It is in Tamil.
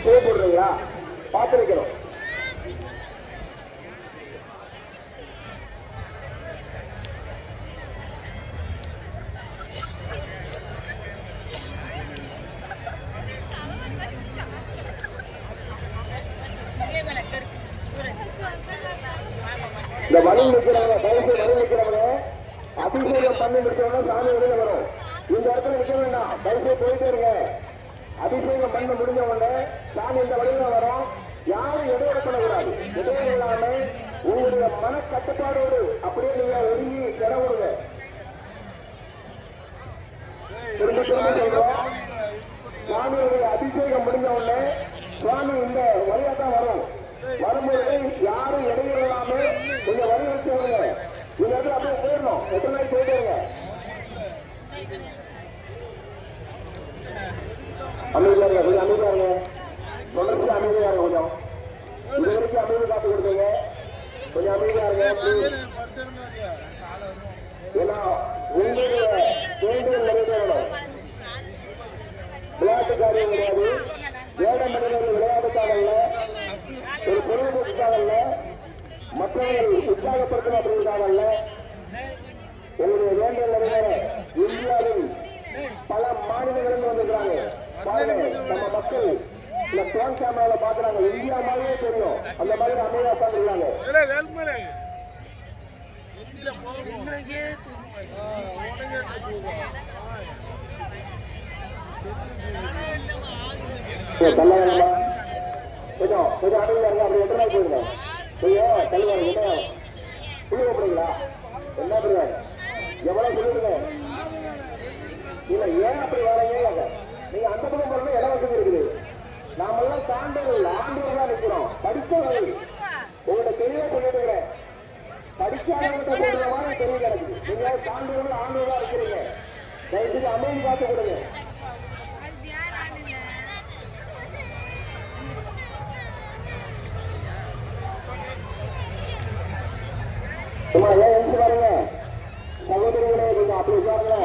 போடுறீங்களா பார்த்து வைக்கணும். இந்த வழியில் நிற்கிறவங்க தயவுசெய்து வழியில் நிற்கிறவங்க அபிஷேகம் பண்ணி முடிச்சவங்க சாமி வெளியில வரும். இந்த இடத்துல நிற்க வேண்டாம், தயவுசெய்து போயிட்டே இருங்க. அபிஷேகம் பண்ண முடிஞ்சவங்க சாமி இந்த வழியில வரும். யாரும் இடையில பண்ணக்கூடாது. இடையில இல்லாம உங்களுடைய மன கட்டுப்பாடோடு அப்படியே நீங்க ஒதுங்கி கிடவுடுங்க. திரும்ப திரும்ப சொல்றோம், சுவாமியுடைய அபிஷேகம் முடிஞ்சவொடனே சுவாமி இந்த வழியா தான் வரும். வரும்போது யாரும் இடையில இல்லாம கொஞ்சம் வழி வச்சுக்கோங்க. இந்த இடத்துல அப்படியே போயிடணும். எத்தனை நாள் போயிட்டு அமைதியா இருங்க, கொஞ்சம் அமைதியா இருங்க, தொடர்ச்சி அமைதியா இருங்க. கொஞ்சம் இது வரைக்கும் அமைதி காத்து கொடுத்தீங்க, கொஞ்சம் அமைதியா இருங்க. ஏன்னா உங்களுடைய வேண்டுதல் நிறைவேறணும். விளையாட்டு காரியம் கிடையாது, வேட மனிதர்கள் விளையாட்டுக்காக இல்ல, ஒரு பொழுதுபோக்குக்காக இல்ல, மற்றவர்கள் உற்சாகப்படுத்தணும் அப்படிங்கிறதுக்காக இல்ல. உங்களுடைய வேண்டுதல் நிறைவேற இந்தியாவில் பல மாநிலங்களிலிருந்து வந்திருக்கிறாங்க. பாருங்க, நம்ம மக்கள் இந்த போன் கேமரால பாக்குறாங்க, இந்தியா மாதிரியே தெரியும். அந்த மாதிரி அமைதியா உட்காந்துருக்காங்க. கொஞ்சம் கொஞ்சம் அமைதியா இருங்க. அப்படி எத்தனை நாள் போயிருங்க கொஞ்சம் தள்ளுவாங்க. என்ன புள்ளி போடுறீங்களா? என்ன புரியாது, எவ்வளவு சொல்லிடுங்க. இல்ல ஏன் அப்படி வரீங்க? நீங்க அந்த பக்கம் போறது இட வசதி இருக்குது. நாமெல்லாம் சான்றோர்கள் ஆண்டோர்களா நிற்கிறோம், படித்தவர்கள். உங்களோட தெளிவா சொல்லிடுகிறேன், படிக்காதவங்க சொல்ற மாதிரி தெரிய கிடக்குது. நீங்க சான்றோர்கள் ஆண்டோர்களா இருக்கிறீங்க. தயவுசெய்து அமைதி காத்து கொடுங்க. சும்மா ஏன் எழுந்து பாருங்க சகோதரிகளே, கொஞ்சம் அப்படி உட்காருங்க.